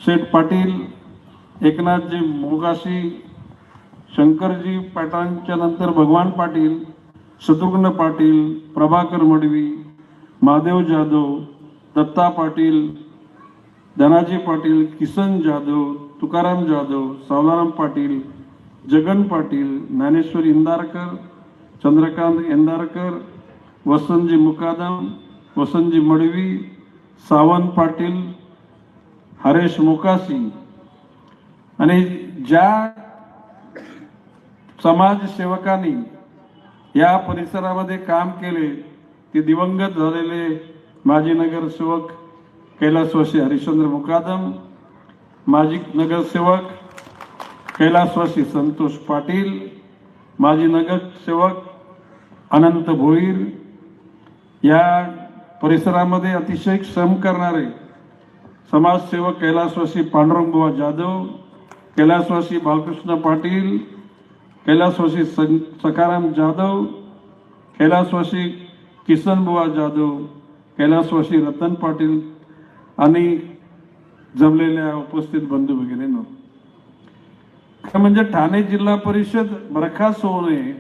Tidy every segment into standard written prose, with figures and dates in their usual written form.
शेठ पाटील, एकनाथजी मोगाशी, शंकरजी पाटलांच्या नंतर भगवान पाटील, शत्रुघ्न पाटील, प्रभाकर मडवी, महादेव जाधव, दत्ता पाटील, धनाजी पाटील, किसन जाधव, तुकाराम जाधव, सावलाराम पाटील, जगन पाटील, ज्ञानेश्वर इंदारकर, चंद्रकांत इंदारकर, वसंतजी मुकादम, वसंतजी मडवी, सावंत पाटील, हरेश मोकासी आणि ज्या समाजसेवकांनी या परिसरामध्ये काम केले ते दिवंगत झालेले माजी नगरसेवक कैलासवासी हरिश्चंद्र मुकादम, माजी नगरसेवक कैलासवासी संतोष पाटील, माजी नगरसेवक अनंत भोईर, या परिसरामध्ये अतिशय श्रम करणारे समाजसेवक कैलासवासी पांडुरंगबुवा जाधव, कैलासवासी बालकृष्ण पाटील, कैलासवासी सखाराम जाधव, कैलासवासी किसनबुवा जाधव, कैलासवासी रतन पाटील आणि जमलेल्या उपस्थित बंधू भगिनींनो, म्हणजे ठाणे जिल्हा परिषद बरखास्त होऊ नये,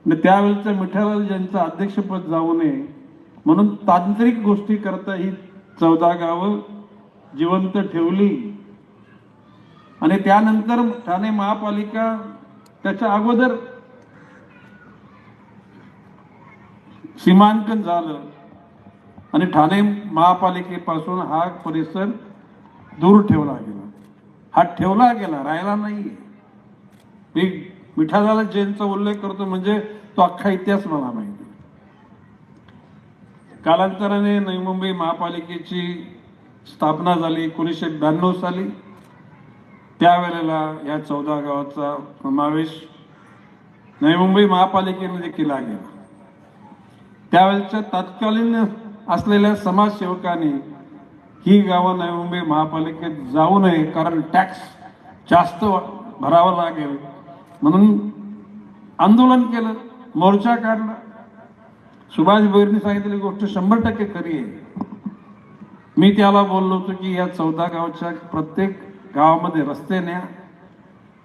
त्यावेळेच्या मिठालाल यांचं अध्यक्षपद जाऊ नये म्हणून तांत्रिक गोष्टी करता ही 14 गावं जिवंत ठेवली आणि त्यानंतर ठाणे महापालिका त्याच्या अगोदर सीमांकन झालं आणि ठाणे महापालिकेपासून हा परिसर दूर ठेवला गेला. हा ठेवला गेला, राहिला नाही. मी मिठालाल जयंतीचा उल्लेख करतो म्हणजे तो अख्खा इतिहास मला माहिती. कालांतराने नवी मुंबई महापालिकेची स्थापना झाली 1992 साली. त्यावेळेला या 14 गावाचा समावेश नवी मुंबई महापालिकेमध्ये केला गेला. त्यावेळेच्या तत्कालीन असलेल्या समाजसेवकांनी ही गावं नवी मुंबई महापालिकेत जाऊ नये कारण टॅक्स जास्त भरावा लागेल म्हणून आंदोलन केलं, मोर्चा काढला. सुभाष भोईरनी सांगितलेली गोष्ट 100% खरी आहे. मी त्याला बोललो होतो की या 14 गावच्या प्रत्येक गावामध्ये रस्ते न्या,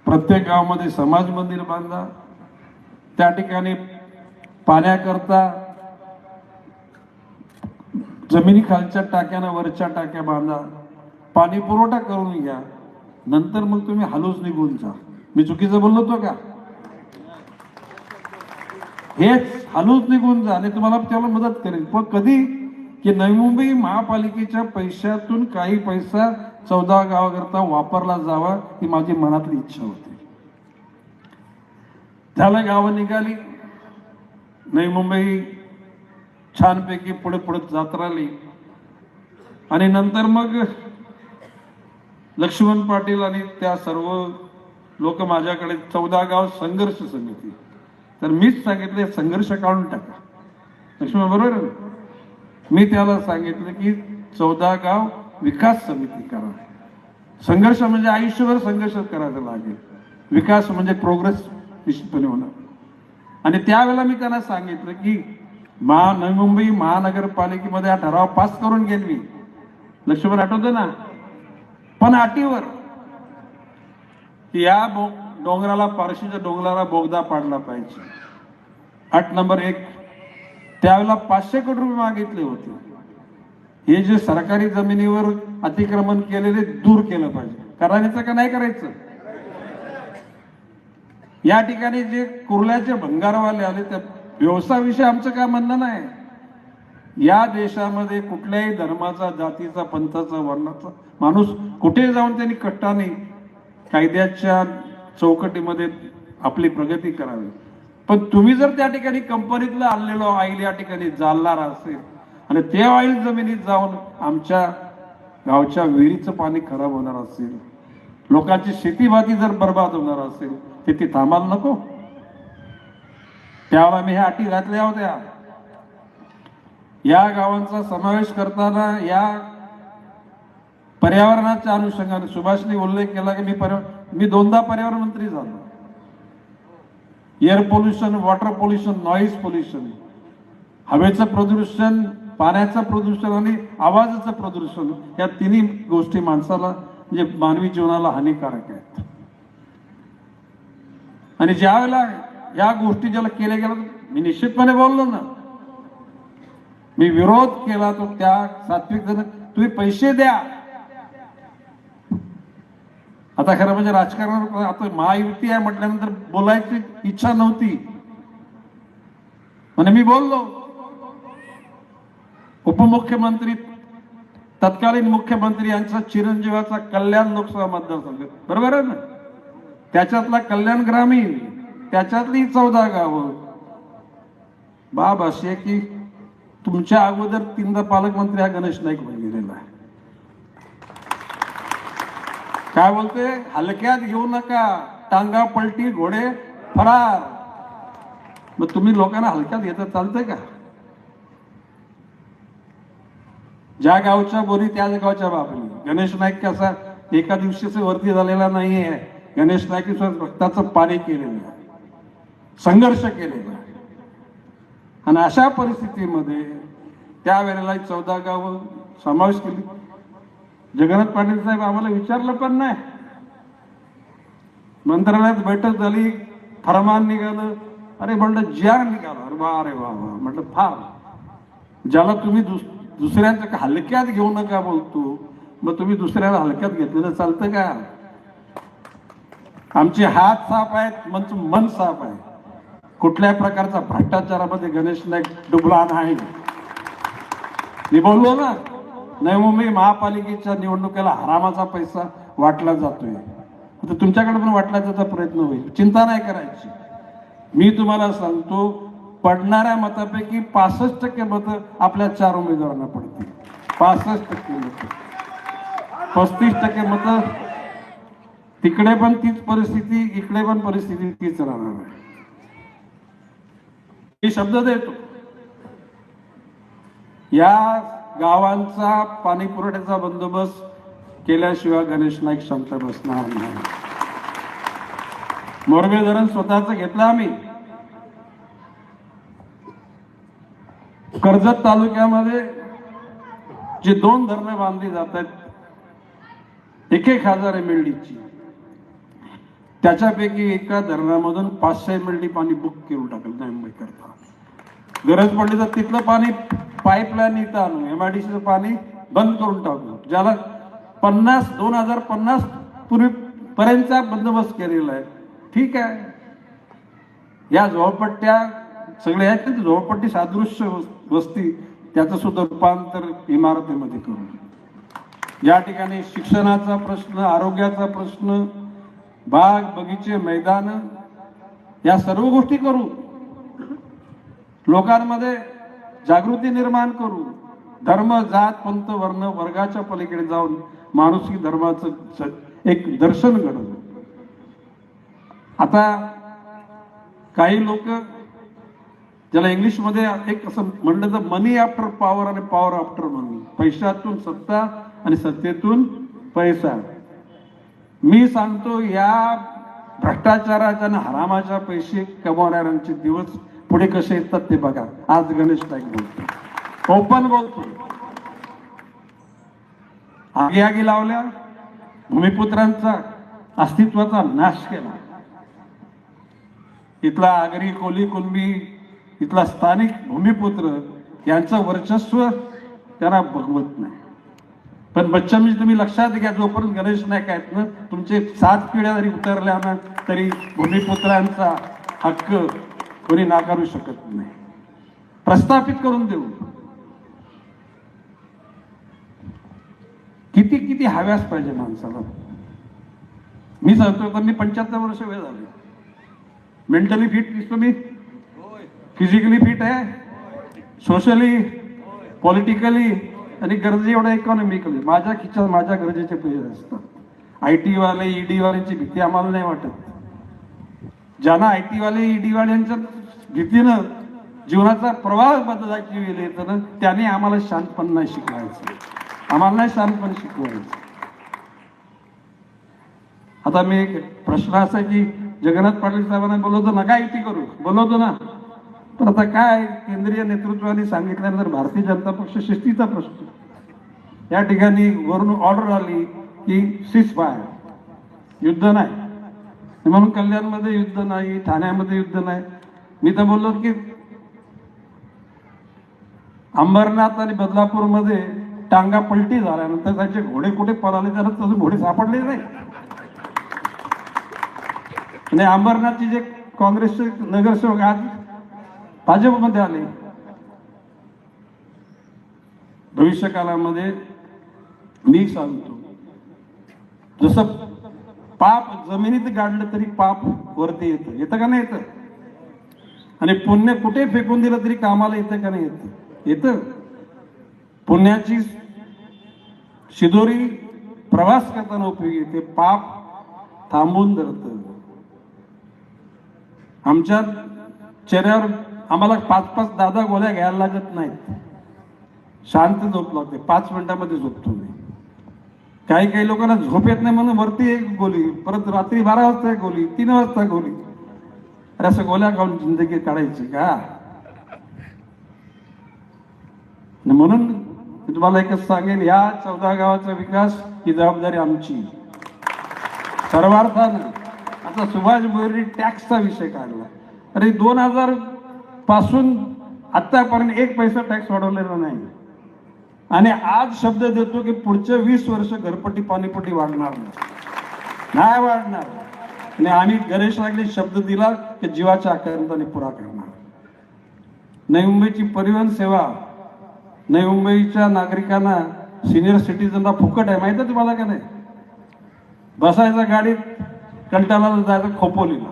प्रत्येक गावामध्ये समाज मंदिर बांधा, त्या ठिकाणी पाण्याकरता जमिनी खालच्या टाक्याना वरच्या टाक्या बांधा, पाणी पुरवठा करून घ्या, नंतर मग तुम्ही हलूच निघून जा. मी चुकीचं बोललो होतो का? हेच हलूच निघून जा आणि तुम्हाला त्याला मदत करेल. पण कधी की नवी मुंबई महापालिकेच्या पैशातून काही पैसा 14 गावाकरता वापरला जावा ही माझी मनातली इच्छा होती. त्याला गावं निघाली. नवी मुंबई छानपैकी पुढे पुढे जात राहिली आणि नंतर मग लक्ष्मण पाटील आणि त्या सर्व लोक माझ्याकडे 14 गाव संघर्ष समिती, तर मीच सांगितले संघर्ष काढून टाका. लक्ष्मण बरोबर, मी त्याला सांगितलं की 14 गाव विकास समिती करा. संघर्ष म्हणजे आयुष्यभर संघर्ष करायला लागेल, विकास म्हणजे प्रोग्रेस निश्चितपणे होणार. आणि त्यावेळेला मी त्यांना सांगितलं की नवी मुंबई महानगरपालिकेमध्ये हा ठराव पास करून गेली. लक्ष्मण आठवतं ना, पण अटीवर या डोंगराला, पारशीच्या डोंगराला बोगदा पाडला पाहिजे. अट नंबर 1, त्यावेळेला 500 कोटी रुपये मागितले होते. हे जे सरकारी जमिनीवर अतिक्रमण केलेले दूर केलं पाहिजे. करायचं का नाही करायचं? या ठिकाणी जे कुर्ल्याचे भंगारवाले आले त्या व्यवसायाविषयी आमचं काय म्हणणं नाही. या देशामध्ये कुठल्याही धर्माचा, जातीचा, पंथाचा, वर्णाचा माणूस कुठे जाऊन त्यांनी कट्टाने कायद्याच्या चौकटीमध्ये आपली प्रगती करावी. पण तुम्ही जर त्या ठिकाणी कंपनीतलं आणलेलं ऑइल या ठिकाणी जाळणार असेल आणि ते ऑइल जमिनीत जाऊन आमच्या गावच्या विहिरीचं पाणी खराब होणार असेल, लोकांची शेतीभाती जर बर्बाद होणार असेल, ते थांबायला नको. त्यावेळेला मी ह्या अटी घातल्या होत्या. या गावांचा समावेश करताना या पर्यावरणाच्या अनुषंगाने सुभाषने उल्लेख केला की मी 2दा पर्यावरण मंत्री झालो. Air pollution, water pollution, noise pollution, हवेचं प्रदूषण, पाण्याचं प्रदूषण आणि आवाजाचं प्रदूषण, या तिन्ही गोष्टी माणसाला म्हणजे मानवी जीवनाला हानिकारक आहेत. आणि ज्या वेळेला या गोष्टी ज्याला केल्या गेल्या, मी निश्चितपणे बोललो ना, मी विरोध केला तो त्या सात्विक जण तुम्ही पैसे द्या. आता खरं म्हणजे राजकारणात आता महायुती आहे म्हटल्यानंतर बोलायची इच्छा नव्हती, म्हणजे मी बोललो. उपमुख्यमंत्री, तत्कालीन मुख्यमंत्री यांचा चिरंजीवाचा कल्याण लोकसभा मतदारसंघ, बरोबर आहे ना, त्याच्यातला कल्याण ग्रामीण, त्याच्यातली 14 गावं. बाब अशी आहे की तुमच्या अगोदर 3दा पालकमंत्री हा गणेश नाईक होऊन गेलेला आहे. काय बोलते, हलक्यात घेऊ नका, टांगा पलटी घोडे फरार. मग तुम्ही लोकांना हलक्यात घेता चालतंय का? ज्या गावच्या बोरी त्याच गावच्या बाबली. गणेश नाईक कसा एका दिवशीच वरती झालेला नाहीये. गणेश नाईक रक्ताचं पाणी केलेलं आहे, संघर्ष केलेला आहे. आणि अशा परिस्थितीमध्ये त्यावेळेला 14 गाव समावेश केली. जगन्नाथ पाटील साहेब आम्हाला विचारलं पण नाही. मंत्रालयात बैठक झाली, फरमान निघालं. अरे म्हणलं ज्या निघालं, अरे वा अरे वा वा. म्हटलं फार, ज्याला तुम्ही दुसऱ्यांचं हलक्यात घेऊ नका बोलतो, मग तुम्ही दुसऱ्याला हलक्यात घेतलेलं चालतं का? आमचे हात साफ आहेत, मन साफ आहे. कुठल्याही प्रकारचा भ्रष्टाचारामध्ये गणेश नाईक डुबला नाही. मी बोललो ना, नवी मुंबई महापालिकेच्या निवडणुकीला हरामाचा पैसा वाटला जातोय, तर तुमच्याकडे पण वाटला जायचा प्रयत्न होईल. चिंता नाही करायची. मी तुम्हाला सांगतो, पडणाऱ्या मतापैकी 65% मतं आपल्या 4 उमेदवारांना पडतील. 65% मतं, 35% मतं. तिकडे पण तीच परिस्थिती, इकडे पण परिस्थिती तीच राहणार आहे. मी शब्द देतो, या गावांचा पाणी पुरवठ्याचा बंदोबस्त केल्याशिवाय गणेश नाईक शांत बसणार नाही. मोरबे धरण स्वतःच घेतलं आम्ही. कर्जत तालुक्यामध्ये जे 2 धरणं बांधली जात आहेत, 1,000 MLDची, त्याच्यापैकी एका धरणामधून 500 MLD पाणी बुक करून टाकलं मुंबई करता. गरज पडली तर तिथलं पाणी पाईपलाईन इथं आणू, MIDCचं पाणी बंद करून टाकू. ज्याला 2050 पूर्वीपर्यंतचा बंदोबस्त केलेला आहे. ठीक आहे, या झोपडपट्ट्या सगळ्या आहेत ना, झोपडपट्टी सादृश्य वस्ती, त्याचं सुद्धा रूपांतर इमारतीमध्ये करू. या ठिकाणी शिक्षणाचा प्रश्न, आरोग्याचा प्रश्न, बाग बगीचे, मैदान, या सर्व गोष्टी करू. लोकांमध्ये जागृती निर्माण करू. धर्म, जात, पंथ, वर्ण, वर्गाच्या पलीकडे जाऊन माणुसकी धर्माचं एक दर्शन घडवू. आता काही लोक, ज्याला इंग्लिश मध्ये एक असं म्हणलं तर मनी आफ्टर पॉवर आणि पॉवर आफ्टर मनी, पैशातून सत्ता आणि सत्तेतून पैसा. मी सांगतो, या भ्रष्टाचाराच्या आणि हरामाच्या पैसे कमवणाऱ्यांचे दिवस पुढे कसे येतात ते बघा. आज गणेश नाईक बोलतो, ओपन बोलतो. आगी लावल्या, भूमिपुत्रांचा अस्तित्वाचा नाश केला. इथला आगरी, कोली, कुणबी, इथला स्थानिक भूमिपुत्र यांचं वर्चस्व त्यांना बघवत नाही. पण बच्चनजी, तुम्ही लक्षात घ्या, जोपर्यंत गणेश नाईक आहेत ना, तुमचे 7 पिढ्या जरी उतरल्या ना, तरी भूमिपुत्रांचा हक्क कोणी नाकारू शकत नाही. प्रस्थापित करून देऊ. किती किती हव्यास पाहिजे माणसाला. मी सांगतो, पण मी 75 वर्ष वय झाले. मेंटली फिट दिसतो मी, फिजिकली फिट आहे, सोशली, पॉलिटिकली आणि गरजे एवढ्या इकॉनॉमिकली. माझ्या खिशात माझ्या गरजेचे पैसे असतात. IT वाले, ED वाल्यांची भीती आम्हाला नाही वाटत. ज्यांना IT वाले, ED वाल्यांच्या भीतीनं जीवनाचा प्रवाह बदलायची वेळ येतं ना, त्याने आम्हाला शांतपण नाही शिकवायचं, आम्हाला नाही शांतपण शिकवायचं. आता मी एक प्रश्न असा की, जगन्नाथ पाटील साहेबांना बोलवतो ना, काय युती करू, बोलवतो ना, पण आता काय केंद्रीय नेतृत्वाने सांगितल्यानंतर भारतीय जनता पक्ष शिस्तीचा प्रश्न, या ठिकाणी वरून ऑर्डर आली की सीज फायर, युद्ध नाही, म्हणून कल्याणमध्ये युद्ध नाही, ठाण्यामध्ये युद्ध नाही. मी तर बोललो की अंबरनाथ आणि बदलापूरमध्ये टांगा पलटी झाल्यानंतर त्यांचे घोडे कुठे पळाले, त्याला तसे घोडे सापडले नाही. आणि अंबरनाथचे जे काँग्रेसचे नगरसेवक आज भाजपमध्ये आले. भविष्य काळामध्ये मी सांगतो, जसं पाप जमिनीत गाडलं तरी पाप वरती येतं, येतं का नाही येतं, आणि पुण्य कुठे फेकून दिलं तरी कामाला येतं का नाही येतं, येतं. पुण्याची शिदोरी प्रवास करताना उपयोगी येते, पाप थांबून धरतं. आमच्या चेहऱ्यावर आम्हाला 5-5 10 गोळ्या घ्यायला लागत नाहीत, शांत झोप लागते, 5 मिनिटामध्ये झोपतो मी. काही लोकांना झोप येत नाही म्हणून वरती एक गोळी, परत रात्री 12 वाजता एक गोळी, 3 वाजता गोळी. अरे असं गोळ्या खाऊन जिंदगी काढायची का? म्हणून मी तुम्हाला एकच सांगेन, या 14 गावाचा विकास ही जबाबदारी आमची सर्वार्थानं. आता सुभाष भोईर टॅक्सचा विषय काढला, अरे 2000 पासून आतापर्यंत 1 पैसा टॅक्स वाढवलेला नाही, आणि आज शब्द देतो की पुढच्या 20 वर्ष घरपट्टी पाणीपट्टी वाढणार नाही वाढणार. आणि आम्ही गणेश लागले शब्द दिला की जीवाच्या आकारांताने पुरा करणार. नवी मुंबईची परिवहन सेवा, नवी मुंबईच्या नागरिकांना, सिनियर सिटीजनला फुकट आहे, माहिती आहे तुम्हाला का नाही? बसायचं गाडीत, कंटाळाला जायचं खोपोलीला,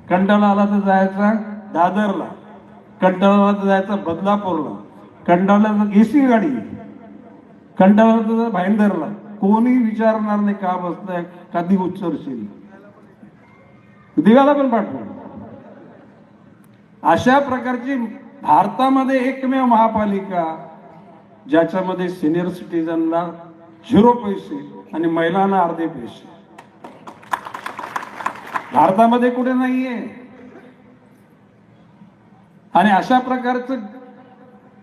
कंटाळा आला तर जायचा दादरला, कंटाळाला तर जायचं बदलापूरला, कंटाळाला तर एसी गाडी, कंटाळाला तर भाईंदरला. कोणी विचारणार नाही का बसलाय, कधी उच्चरशील, दिव्याला पण पाठवून. अशा प्रकारची भारतामध्ये एकमेव महापालिका ज्याच्यामध्ये सिनियर सिटीजनला 0 पैसे आणि महिलांना अर्धे पैसे, भारतामध्ये कुठे नाहीये. आणि अशा प्रकारचं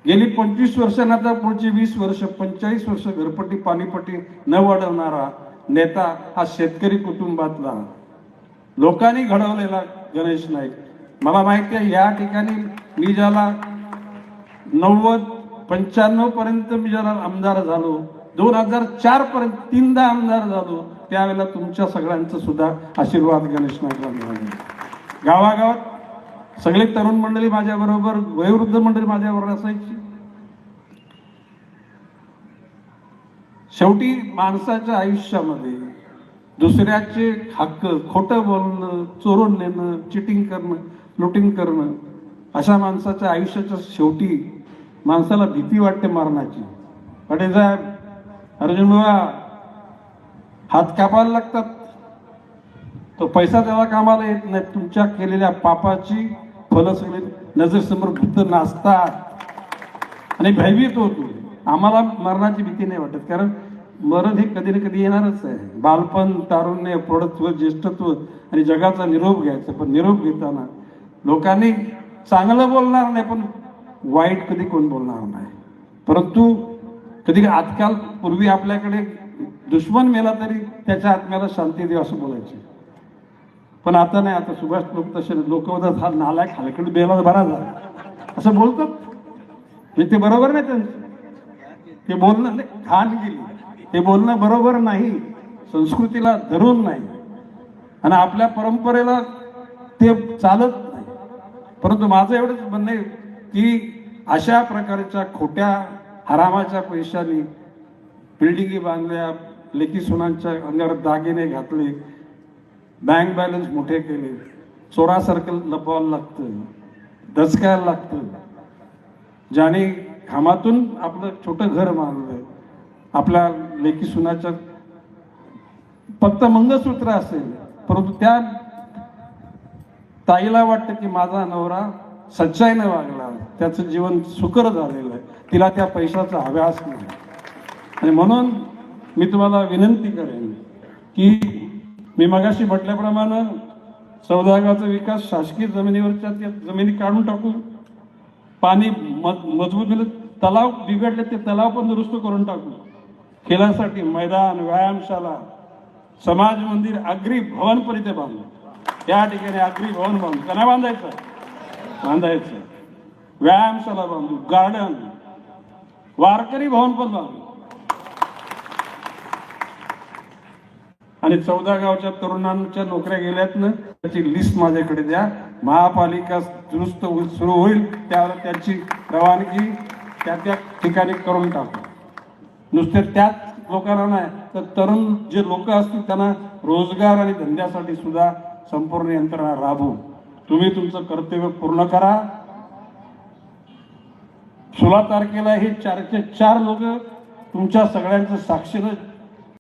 गेली 25 वर्ष, आता पुढची 20 वर्ष 45 वर्ष घरपट्टी पाणीपट्टी न वाढवणारा नेता हा शेतकरी कुटुंबातला लोकांनी घडवलेला गणेश नाईक. मला माहिती आहे, या ठिकाणी मी ज्याला 90-95 पर्यंत मी ज्याला आमदार झालो, 2004 पर्यंत 3दा आमदार झालो, त्यावेळेला तुमच्या सगळ्यांचा सुद्धा आशीर्वाद गणेश नाईकला मिळाला. गावागावात सगळे तरुण मंडळी माझ्याबरोबर, वयोवृद्ध मंडळी माझ्याबरोबर असायची. शेवटी माणसाच्या आयुष्यामध्ये दुसऱ्याचे हक्क, खोटं बोलणं, चोरून नेणं, चिटिंग करणं, लुटिंग करणं, अशा माणसाच्या आयुष्याच्या शेवटी माणसाला भीती वाटते मरणाची. पाटील साहेब, अर्जुन बाबा, हात कापायला लागतात, तो पैसा त्याला कामाला येत नाही. तुमच्या केलेल्या पापाची फलं सगळे नजरेसमोर भूत नाचतात आणि भयभीत होतो. आम्हाला मरणाची भीती नाही वाटत, कारण मरण हे कधी ना कधी येणारच आहे. बालपण, तारुण्य, प्रौढत्व, ज्येष्ठत्व आणि जगाचा निरोप घ्यायचा. पण निरोप घेताना लोकांनी चांगलं बोलणार नाही, पण वाईट कधी कोण बोलणार नाही. परंतु कधी आजकाल, पूर्वी आपल्याकडे दुश्मन मेला तरी त्याच्या आत्म्याला शांती दे असं बोलायचे, पण आता नाही. आता सुभाष लोक तसे लोक होतात, हा नालायक हलकड बेला बरा झाला असं बोलतात. हे ते बरोबर नाही त्यांचं, ते बोलणं घाण गेली, ते बोलणं बरोबर नाही, संस्कृतीला धरून नाही आणि आपल्या परंपरेला ते चालत नाही. परंतु माझं एवढंच म्हणणं आहे की अशा प्रकारच्या खोट्या हरामाच्या पैशाने बिल्डिंगी बांधल्या, लेकी सुनांच्या अंगावर दागिने घातले, बँक बॅलन्स मोठे केले, चोरासारखं लपवायला लागतं, दचकायला लागतं. ज्याने घामातून आपलं छोटं घर बांधलं, आपल्या लेकी सुनाच्या फक्त मंगळसूत्र असेल, परंतु त्या ताईला वाटतं की माझा नवरा सच्चाईने वागला, त्याचं जीवन सुकर झालेलं आहे, तिला त्या पैशाचा हव्यास नाही. आणि म्हणून मी तुम्हाला विनंती करेन की मी मगाशी म्हटल्याप्रमाणे 14 गावाचा विकास शासकीय जमिनीवरच्या त्या जमिनी काढून टाकू, पाणी मजबूत झालं, तलाव बिघडले ते तलाव पण दुरुस्त करून टाकू. खेळासाठी मैदान, व्यायामशाला, समाज मंदिर, अग्री भवन पण इथे बांधू. त्या ठिकाणी अग्री भवन बांधू. का नाही बांधायचं? बांधायचं. व्यायामशाला बांधू, गार्डन, वारकरी भवन पण बांधू. आणि 14 गावच्या तरुणांच्या नोकऱ्या गेल्यात ना, त्याची लिस्ट माझ्याकडे द्या. महापालिका दुरुस्त सुरू होईल त्यावेळेला त्याची रवानगी त्या ठिकाणी करून टाकू. नुसते त्याच लोकांना नाही तर तरुण जे लोक असतील त्यांना रोजगार आणि धंद्यासाठी सुद्धा संपूर्ण यंत्रणा राबवू. तुम्ही तुमचं कर्तव्य पूर्ण करा. 16 तारखेला हे 4चे 4 लोक तुमच्या सगळ्यांचं साक्षीनं